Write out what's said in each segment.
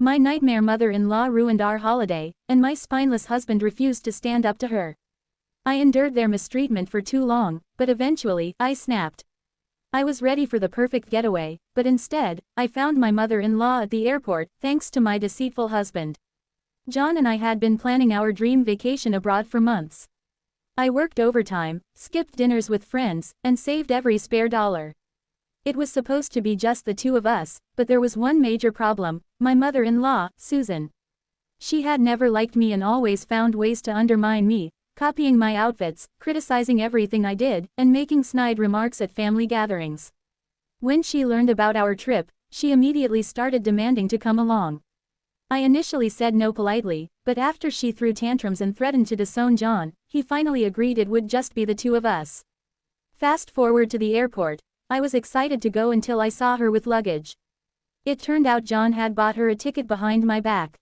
My nightmare mother-in-law ruined our holiday, and my spineless husband refused to stand up to her. I endured their mistreatment for too long, but eventually, I snapped. I was ready for the perfect getaway, but instead, I found my mother-in-law at the airport, thanks to my deceitful husband. John and I had been planning our dream vacation abroad for months. I worked overtime, skipped dinners with friends, and saved every spare dollar. It was supposed to be just the two of us, but there was one major problem: my mother-in-law, Susan. She had never liked me and always found ways to undermine me, copying my outfits, criticizing everything I did, and making snide remarks at family gatherings. When she learned about our trip, she immediately started demanding to come along. I initially said no politely, but after she threw tantrums and threatened to disown John, he finally agreed it would just be the two of us. Fast forward to the airport. I was excited to go until I saw her with luggage. It turned out John had bought her a ticket behind my back.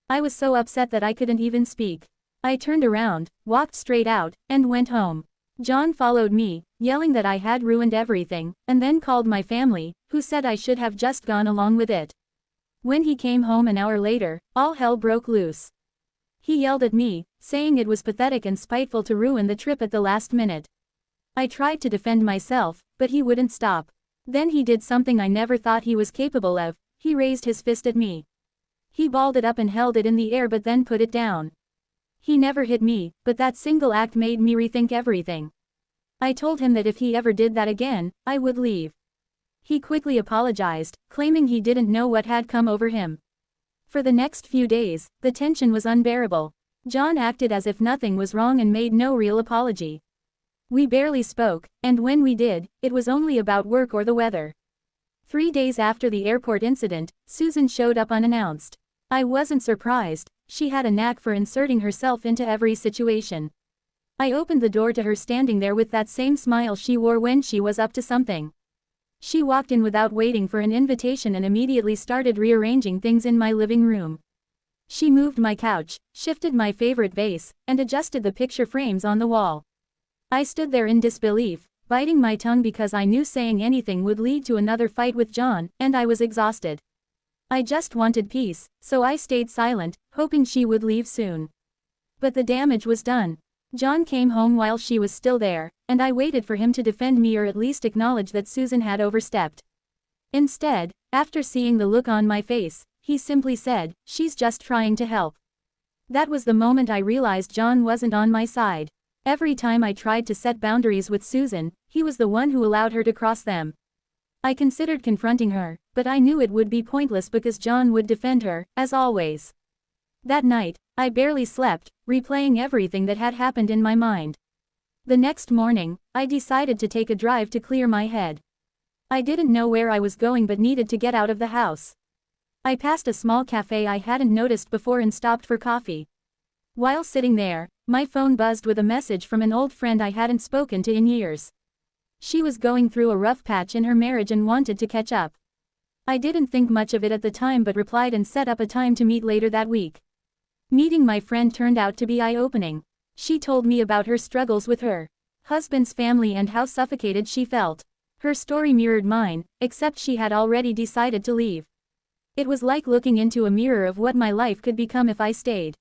I was so upset that I couldn't even speak. I turned around, walked straight out, and went home. John followed me, yelling that I had ruined everything, and then called my family, who said I should have just gone along with it. When he came home an hour later, all hell broke loose. He yelled at me, saying it was pathetic and spiteful to ruin the trip at the last minute. I tried to defend myself, but he wouldn't stop. Then he did something I never thought he was capable of: he raised his fist at me. He balled it up and held it in the air but then put it down. He never hit me, but that single act made me rethink everything. I told him that if he ever did that again, I would leave. He quickly apologized, claiming he didn't know what had come over him. For the next few days, the tension was unbearable. John acted as if nothing was wrong and made no real apology. We barely spoke, and when we did, it was only about work or the weather. 3 days after the airport incident, Susan showed up unannounced. I wasn't surprised. She had a knack for inserting herself into every situation. I opened the door to her standing there with that same smile she wore when she was up to something. She walked in without waiting for an invitation and immediately started rearranging things in my living room. She moved my couch, shifted my favorite vase, and adjusted the picture frames on the wall. I stood there in disbelief, biting my tongue because I knew saying anything would lead to another fight with John, and I was exhausted. I just wanted peace, so I stayed silent, hoping she would leave soon. But the damage was done. John came home while she was still there, and I waited for him to defend me or at least acknowledge that Susan had overstepped. Instead, after seeing the look on my face, he simply said, "She's just trying to help." That was the moment I realized John wasn't on my side. Every time I tried to set boundaries with Susan, he was the one who allowed her to cross them. I considered confronting her, but I knew it would be pointless because John would defend her, as always. That night, I barely slept, replaying everything that had happened in my mind. The next morning, I decided to take a drive to clear my head. I didn't know where I was going but needed to get out of the house. I passed a small cafe I hadn't noticed before and stopped for coffee. While sitting there, my phone buzzed with a message from an old friend I hadn't spoken to in years. She was going through a rough patch in her marriage and wanted to catch up. I didn't think much of it at the time but replied and set up a time to meet later that week. Meeting my friend turned out to be eye-opening. She told me about her struggles with her husband's family and how suffocated she felt. Her story mirrored mine, except she had already decided to leave. It was like looking into a mirror of what my life could become if I stayed.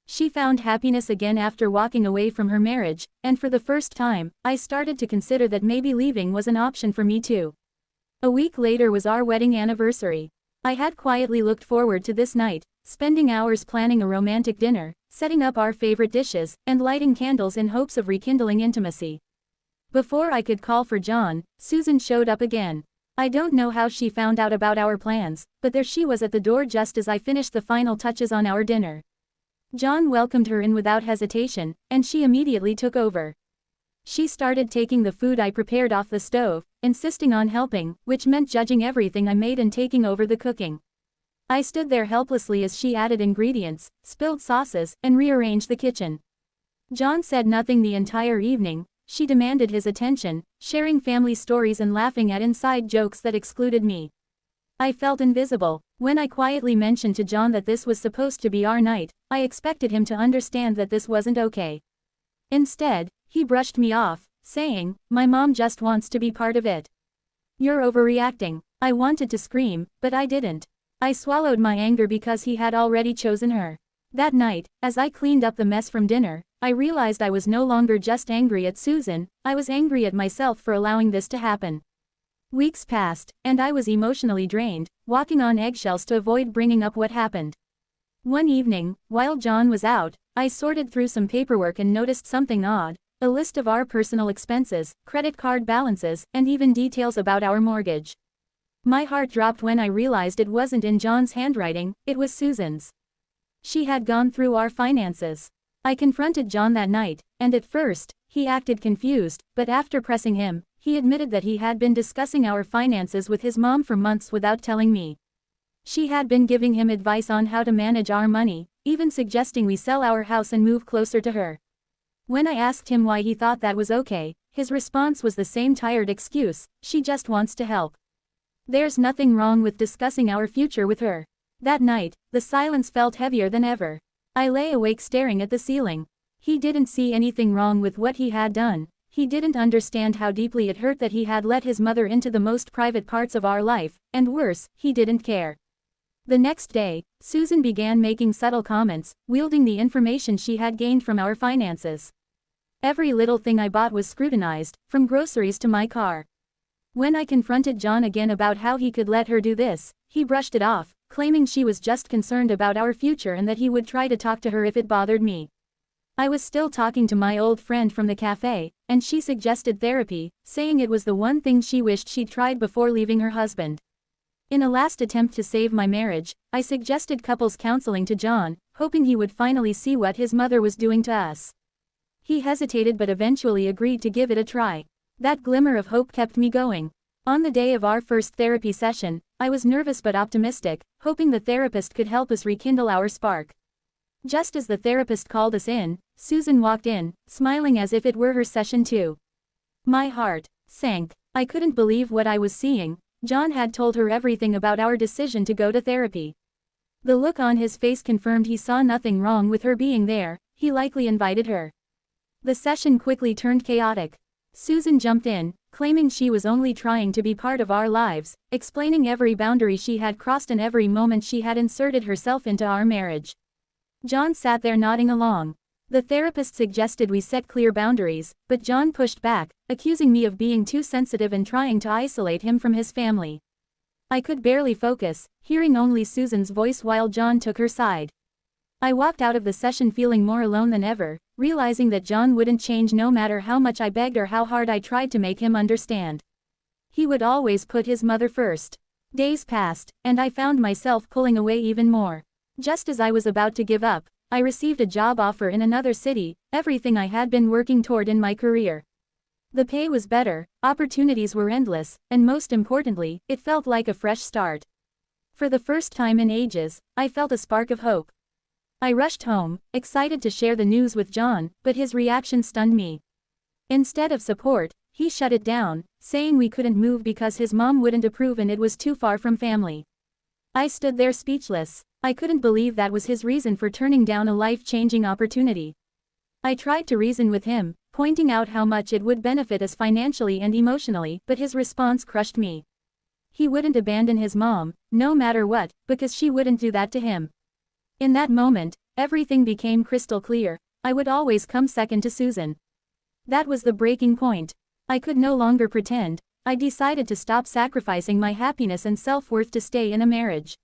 She found happiness again after walking away from her marriage, and for the first time, I started to consider that maybe leaving was an option for me too. A week later was our wedding anniversary. I had quietly looked forward to this night, spending hours planning a romantic dinner, setting up our favorite dishes, and lighting candles in hopes of rekindling intimacy. Before I could call for John, Susan showed up again. I don't know how she found out about our plans, but there she was at the door just as I finished the final touches on our dinner. John welcomed her in without hesitation, and she immediately took over. She started taking the food I prepared off the stove, insisting on helping, which meant judging everything I made and taking over the cooking. I stood there helplessly as she added ingredients, spilled sauces, and rearranged the kitchen. John said nothing the entire evening. She demanded his attention, sharing family stories and laughing at inside jokes that excluded me. I felt invisible. When I quietly mentioned to John that this was supposed to be our night, I expected him to understand that this wasn't okay. Instead, he brushed me off, saying, "My mom just wants to be part of it. You're overreacting." I wanted to scream, but I didn't. I swallowed my anger because he had already chosen her. That night, as I cleaned up the mess from dinner, I realized I was no longer just angry at Susan, I was angry at myself for allowing this to happen. Weeks passed, and I was emotionally drained, walking on eggshells to avoid bringing up what happened. One evening, while John was out, I sorted through some paperwork and noticed something odd, a list of our personal expenses, credit card balances, and even details about our mortgage. My heart dropped when I realized it wasn't in John's handwriting, it was Susan's. She had gone through our finances. I confronted John that night, and at first, he acted confused, but after pressing him, he admitted that he had been discussing our finances with his mom for months without telling me. She had been giving him advice on how to manage our money, even suggesting we sell our house and move closer to her. When I asked him why he thought that was okay, his response was the same tired excuse, she just wants to help. There's nothing wrong with discussing our future with her. That night, the silence felt heavier than ever. I lay awake staring at the ceiling. He didn't see anything wrong with what he had done. He didn't understand how deeply it hurt that he had let his mother into the most private parts of our life, and worse, he didn't care. The next day, Susan began making subtle comments, wielding the information she had gained from our finances. Every little thing I bought was scrutinized, from groceries to my car. When I confronted John again about how he could let her do this, he brushed it off, claiming she was just concerned about our future and that he would try to talk to her if it bothered me. I was still talking to my old friend from the cafe, and she suggested therapy, saying it was the one thing she wished she'd tried before leaving her husband. In a last attempt to save my marriage, I suggested couples counseling to John, hoping he would finally see what his mother was doing to us. He hesitated but eventually agreed to give it a try. That glimmer of hope kept me going. On the day of our first therapy session, I was nervous but optimistic, hoping the therapist could help us rekindle our spark. Just as the therapist called us in, Susan walked in, smiling as if it were her session too. My heart sank. I couldn't believe what I was seeing. John had told her everything about our decision to go to therapy. The look on his face confirmed he saw nothing wrong with her being there, he likely invited her. The session quickly turned chaotic. Susan jumped in, claiming she was only trying to be part of our lives, explaining every boundary she had crossed and every moment she had inserted herself into our marriage. John sat there nodding along. The therapist suggested we set clear boundaries, but John pushed back, accusing me of being too sensitive and trying to isolate him from his family. I could barely focus, hearing only Susan's voice while John took her side. I walked out of the session feeling more alone than ever, realizing that John wouldn't change no matter how much I begged or how hard I tried to make him understand. He would always put his mother first. Days passed, and I found myself pulling away even more. Just as I was about to give up, I received a job offer in another city, everything I had been working toward in my career. The pay was better, opportunities were endless, and most importantly, it felt like a fresh start. For the first time in ages, I felt a spark of hope. I rushed home, excited to share the news with John, but his reaction stunned me. Instead of support, he shut it down, saying we couldn't move because his mom wouldn't approve and it was too far from family. I stood there speechless. I couldn't believe that was his reason for turning down a life-changing opportunity. I tried to reason with him, pointing out how much it would benefit us financially and emotionally, but his response crushed me. He wouldn't abandon his mom, no matter what, because she wouldn't do that to him. In that moment, everything became crystal clear. I would always come second to Susan. That was the breaking point. I could no longer pretend. I decided to stop sacrificing my happiness and self-worth to stay in a marriage.